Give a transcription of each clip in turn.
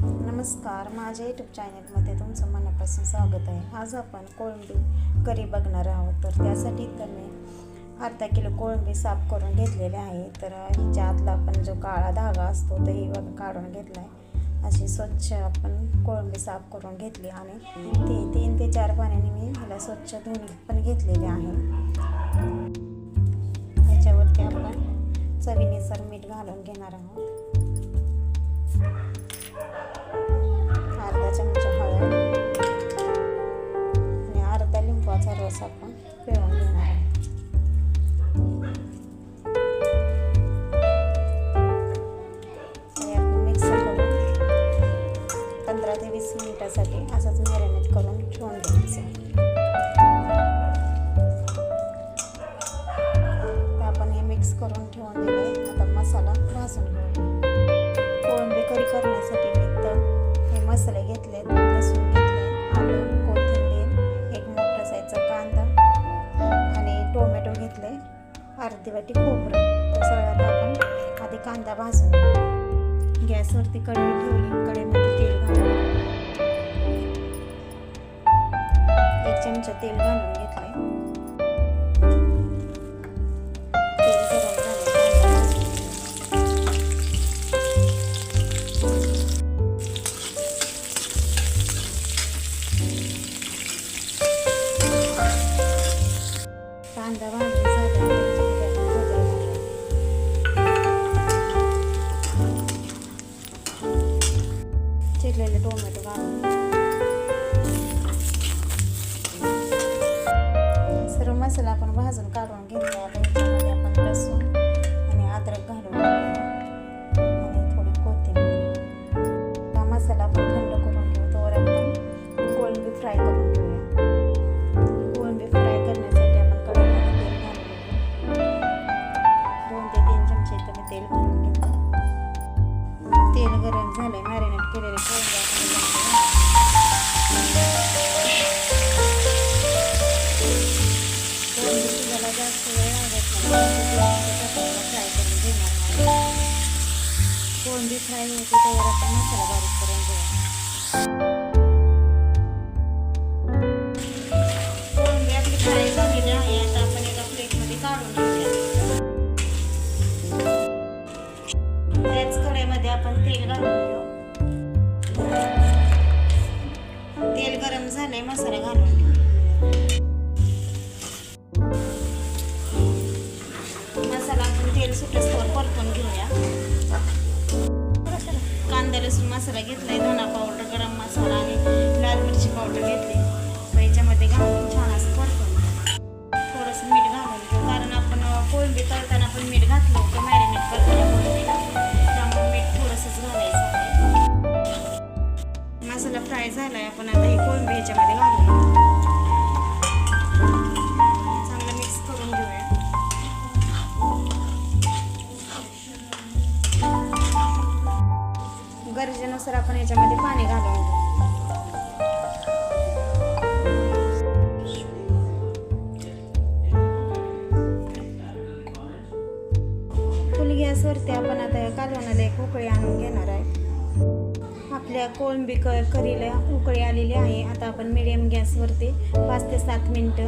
नमस्कार, माझ्या यूट्यूब चॅनलमध्ये तुमचं मनापासून स्वागत आहे। आज आपण कोळंबी करी बघणार आहोत। तर त्यासाठी तर मी अर्धा किलो कोळंबी साफ करून घेतलेले आहे। तर हिच्या आतला आपण जो काळा धागा असतो तोही काढून घेतला आहे। अशी स्वच्छ आपण कोळंबी साफ करून घेतली आणि ती 3 ते 4 पाण्याने मी हिला स्वच्छ धुवून पण घेतलेले आहे। त्याच्यावरती आपण चवीनुसार मीठ घालून घेणार आहोत। अर्धा चमचा हळद आणि अर्धा लिंबाचा रस आपण पिळून घेणार आहे। मिक्स करून 15 ते 20 मिनिटासाठी असंच मॅरिनेट करून ठेवून द्यायचं। तर आपण हे मिक्स करून ठेवून दिले। आता मसाला भाजून घेऊ। कोळंबी करी करण्यासाठी मसाले घेतले, लसूण घेतले, आलू, कोथिंबीर, एक मोठा साईजचा कांदा आणि टोमॅटो घेतले, अर्धी वाटी खोबरं। तर सगळ्यात आपण आधी कांदा भाजून गॅसवरती कढई ठेवली। कढईमध्ये तेल घालून 1 चमचा तेल घालून घेतले। कांदा भाजून चिरलेले टोमॅटो घालून सर्व मसाला आपण भाजून काढून घेतला। याच्यामध्ये आपण लसूण आणि अद्रक घालून आणि थोडी कोथिंबीर। हा मसाला आपण थंड करून घेऊ। तोवर आपण कोळंबी फ्राय करून घेऊया। कोळंबी फ्राय करण्यासाठी आपण कढईमध्ये तेल घालून 2 ते 3 चमचे मी तेल घालून घेतलं। तेल गरम झाले, मॅरिनेट केलेले कोळंबी शिजायला जास्त वेळ लागत नाही, फ्राय करून घेणार आहे। कोळंबी फ्राय होते त्यावर आपण मसाला बारीक करून घेऊ। कोळंबी आपली फ्राय झालेली आहे। आता आपण एका प्लेटमध्ये काढून घेऊया। त्याच कढईमध्ये आपण तेल घालून घेऊ। तेल गरम झाले, मसाला घालून घेऊ। मसाला आपण तेल सुटेस्तोवर परतून घेऊया। कांदा लसूण मसाला घेतलाय, धना पावडर, गरम मसाला आणि लाल मिरची पावडर घेतली। याच्यामध्ये घालून छान असं परतून थोडंसं मीठ घालून घेऊ, कारण आपण कोळंबी तळताना पण मीठ घातलं होतं मॅरिनेट करताना कोळंबीला, त्यामुळे मीठ थोडंसंच घालायचं आहे। मसाला फ्राय झालाय, आपण आता ही कोळंबी ह्याच्यामध्ये घालून चांगलं मिक्स करून घेऊया। गरजेनुसार आपण याच्यामध्ये पाणी घालून घेऊ। फुल गॅसवरती आपण आता कालवणाला एक उकळी आणून घेणार आहे। आपल्या कोळंबी करीला उकळी आलेली आहे। आता आपण मीडियम गॅसवरती 5 ते 7 मिनिटं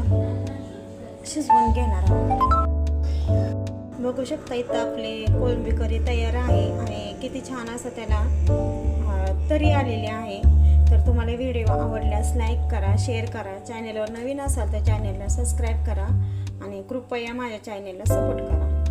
शिजवून घेणार आहोत। बघू शकता इथं आपले कोळंबी करी तयार आहे आणि किती छान असं त्याला तरी आलेली आहे। तर तुम्हाला व्हिडिओ आवडल्यास लाईक करा, शेअर करा। चॅनलवर नवीन असाल तर चॅनलला सबस्क्राईब करा आणि कृपया माझ्या चॅनलला सपोर्ट करा।